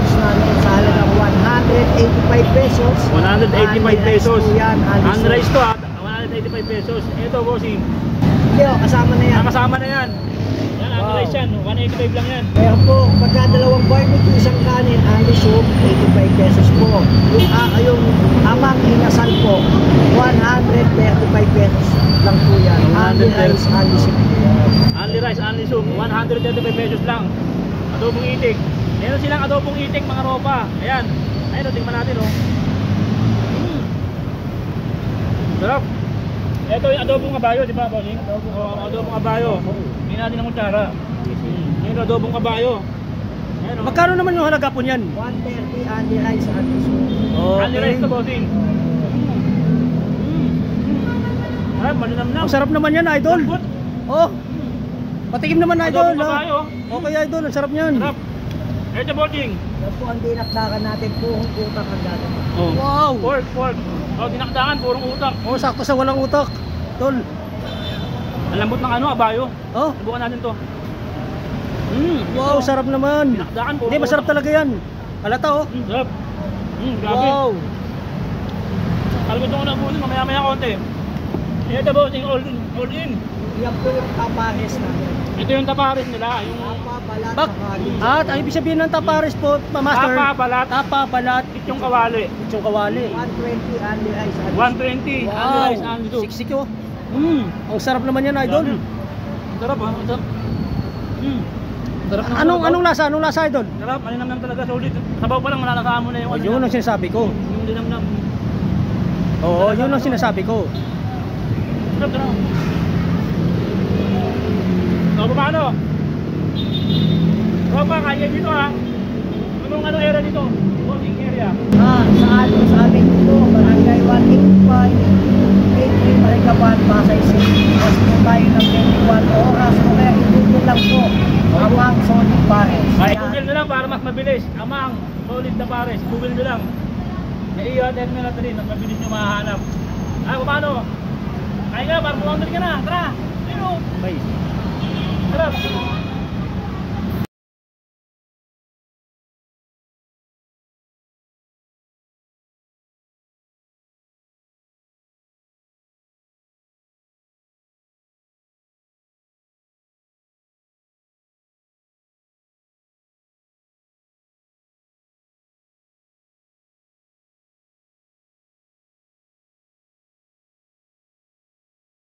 loads namin sa halagang 185 pesos. 185 pesos. Yan, Unrice to ha, 185 pesos. Ito bossing. Hindi oh, kasama na yan. Kasama na yan. Yan, unrice yan. 185 lang yan. Kaya po, pagka dalawang barbecue, isang kanin, only soup, 85 pesos po. Yung amang inasal po, 135 pesos lang po yan. Only rice, only soup po yan. Only rice, only soup, 135 pesos lang. Adobong itik. Meron silang adobong itik mga ropa. Ayan. Ayun, tingnan natin oh. Sarap. Ito yung adobong kabayo, di ba, bossing? Adobong kabayo. Hindi natin ang kutsara. Yung adobong kabayo. Ayan, oh. Magkano naman yung halaga po niyan? 130 only rice, only soup. Only rice to, bossing. Ay, malinamnam. Ang sarap naman yan, idol. Good. Oh. Patikim naman, idol. Adobong kabayo. Okay, idol. Ang sarap niyan. Sarap. Ito, bossing. Yan po ang dinakdakan natin, purong utak ang gagawin. Oh. Wow. Pork. Oh, dinakdakan, purong utak. Oh, sakto sa walang utak. Tol. Ang lambot ng ano, abayo. Oh. Subukan natin to. Wow, sarap naman. Dinakdakan, purong Hindi, masarap talaga yan. Halata, oh. Sarap. Grabe. Wow. Talagang ito ko na bunin, mamaya-maya konti. Ito bossing, all in. Yan po yung tapares namin. Ito yung tapares nila, yung Tapa, balat, Bak. sakali. At ang ibig sabihin ng tapares po, master. tapa, balat, Tapa, balat, yung kawali. itsong kawali. 120 only rice, only soup. 120, only Wow. rice, only soup. Siksik, oh. Ang sarap naman yan, idol. Sarap ha, sarap. Sarap ng Anong lasa? Anong lasa, idol? Sarap, malinamnam talaga, solid. Sabaw pa lang, malalasaan mo na yung Oh, yun ang sinasabi ko. Yung linamnam. Oo, yun ang sinasabi ko. Sarap. So, paano? Ropa, kaya dito ha. Anong area dito? Working area. Sa amin po, Barangay 185, 83 Marikaban, Pasay City. Mas po tayo ng 21 oras. O kaya i-google lang po, Amang Solid Pares. Ay, Google nyo lang para mas mabilis. Amang, solid na pares. Google nyo lang. Naiiwan din nyo natin, mas mabilis nyo mahahanap. Ay, paano? Kaya nga, para 200 ka na. Tara! Ayun! Bye. Sarap!